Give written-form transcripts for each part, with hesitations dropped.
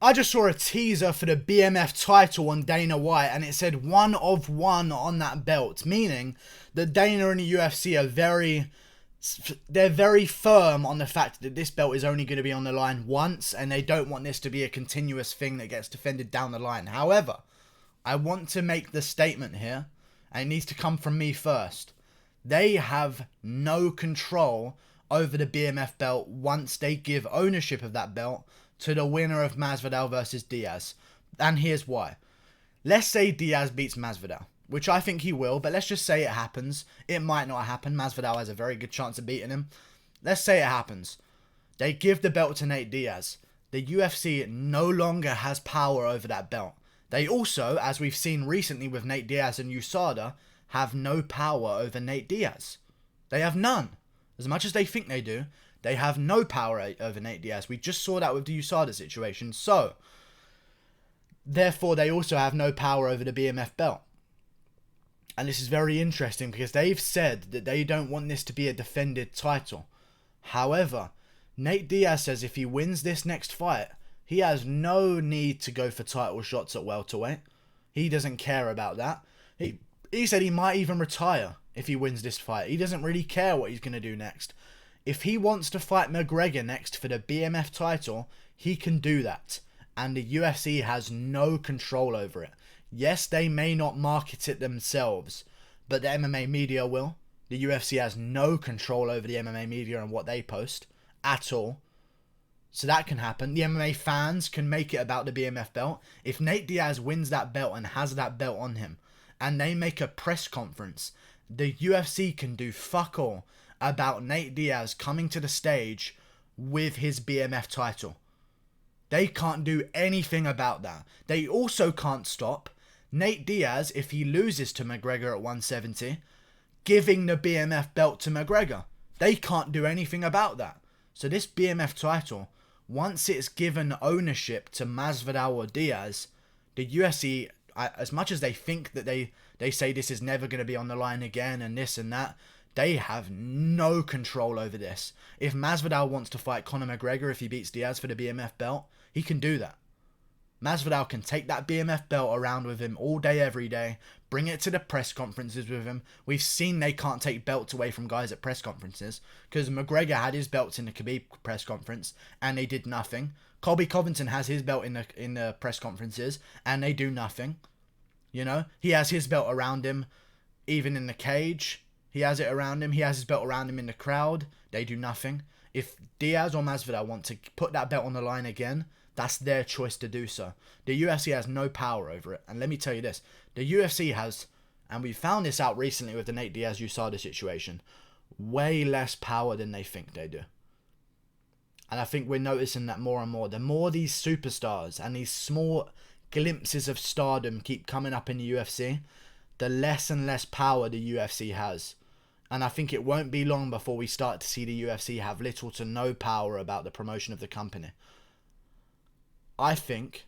I just saw a teaser for the BMF title on Dana White, and it said 1 of 1 on that belt, meaning that Dana and the UFC are they're very firm on the fact that this belt is only going to be on the line once, and they don't want this to be a continuous thing that gets defended down the line. However, I want to make the statement here, and it needs to come from me first. They have no control over the BMF belt once they give ownership of that belt to the winner of Masvidal versus Diaz. And here's why. Let's say Diaz beats Masvidal, which I think he will, but let's just say it happens. It might not happen. Masvidal has a very good chance of beating him. Let's say it happens. They give the belt to Nate Diaz. The UFC no longer has power over that belt. They also, as we've seen recently with Nate Diaz and USADA, have no power over Nate Diaz. They have none. As much as they think they do, they have no power over Nate Diaz. We just saw that with the USADA situation. So, therefore, they also have no power over the BMF belt. And this is very interesting because they've said that they don't want this to be a defended title. However, Nate Diaz says if he wins this next fight, he has no need to go for title shots at welterweight. He doesn't care about that. He said he might even retire if he wins this fight. He doesn't really care what he's going to do next. If he wants to fight McGregor next for the BMF title, he can do that. And the UFC has no control over it. Yes, they may not market it themselves, but the MMA media will. The UFC has no control over the MMA media and what they post at all. So that can happen. The MMA fans can make it about the BMF belt. If Nate Diaz wins that belt and has that belt on him, and they make a press conference, the UFC can do fuck all about Nate Diaz coming to the stage with his BMF title. They can't do anything about that. They also can't stop Nate Diaz, if he loses to McGregor at 170, giving the BMF belt to McGregor. They can't do anything about that. So this BMF title, once it's given ownership to Masvidal or Diaz, the UFC, as much as they think that they say this is never going to be on the line again and this and that, they have no control over this. If Masvidal wants to fight Conor McGregor if he beats Diaz for the BMF belt, he can do that. Masvidal can take that BMF belt around with him all day, every day, bring it to the press conferences with him. We've seen they can't take belts away from guys at press conferences because McGregor had his belts in the Khabib press conference and they did nothing. Colby Covington has his belt in the press conferences and they do nothing. You know, he has his belt around him even in the cage. He has it around him. He has his belt around him in the crowd. They do nothing. If Diaz or Masvidal want to put that belt on the line again, that's their choice to do so. The UFC has no power over it. And let me tell you this. The UFC has, and we found this out recently with the Nate Diaz-USADA situation, way less power than they think they do. And I think we're noticing that more and more. The more these superstars and these small glimpses of stardom keep coming up in the UFC, the less and less power the UFC has. And I think it won't be long before we start to see the UFC have little to no power about the promotion of the company. I think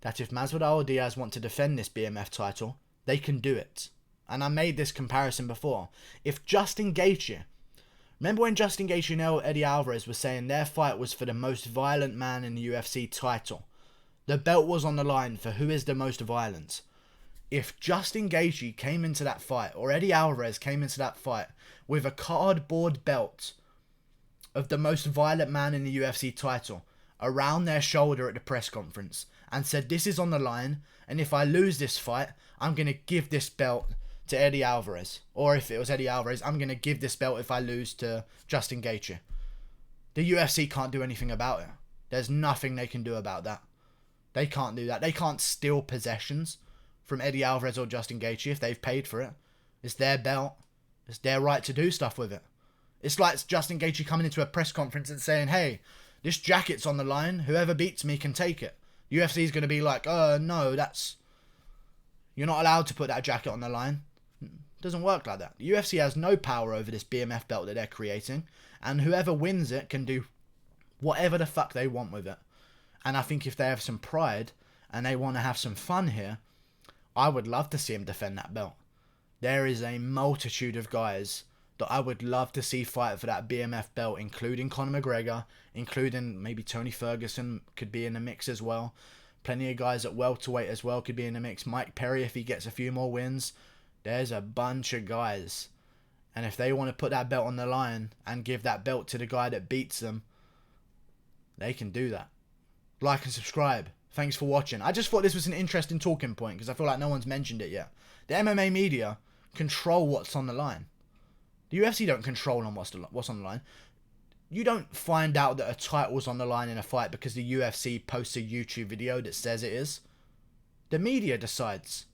that if Masvidal or Diaz want to defend this BMF title, they can do it. And I made this comparison before. If Justin Gaethje, remember when Justin Gaethje and Eddie Alvarez were saying their fight was for the most violent man in the UFC title? The belt was on the line for who is the most violent. If Justin Gaethje came into that fight, or Eddie Alvarez came into that fight with a cardboard belt of the most violent man in the UFC title around their shoulder at the press conference and said, this is on the line, and if I lose this fight, I'm going to give this belt to Eddie Alvarez. Or if it was Eddie Alvarez, I'm going to give this belt if I lose to Justin Gaethje. The UFC can't do anything about it. There's nothing they can do about that. They can't do that. They can't steal possessions from Eddie Alvarez or Justin Gaethje if they've paid for it. It's their belt. It's their right to do stuff with it. It's like Justin Gaethje coming into a press conference and saying, hey, this jacket's on the line. Whoever beats me can take it. UFC's going to be like, no, you're not allowed to put that jacket on the line. It doesn't work like that. The UFC has no power over this BMF belt that they're creating. And whoever wins it can do whatever the fuck they want with it. And I think if they have some pride and they want to have some fun here, I would love to see him defend that belt. There is a multitude of guys that I would love to see fight for that BMF belt, including Conor McGregor, including maybe Tony Ferguson could be in the mix as well. Plenty of guys at welterweight as well could be in the mix. Mike Perry, if he gets a few more wins. There's a bunch of guys. And if they want to put that belt on the line and give that belt to the guy that beats them, they can do that. Like and subscribe. Thanks for watching. I just thought this was an interesting talking point because I feel like no one's mentioned it yet. The MMA media control what's on the line. The UFC don't control on what's on the line. You don't find out that a title's on the line in a fight because the UFC posts a YouTube video that says it is. The media decides.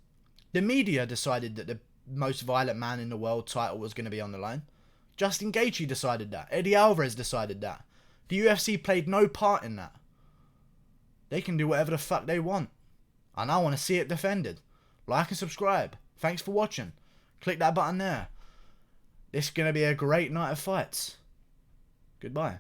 The media decided that the most violent man in the world title was going to be on the line. Justin Gaethje decided that. Eddie Alvarez decided that. The UFC played no part in that. They can do whatever the fuck they want. And I want to see it defended. Like and subscribe. Thanks for watching. Click that button there. This is going to be a great night of fights. Goodbye.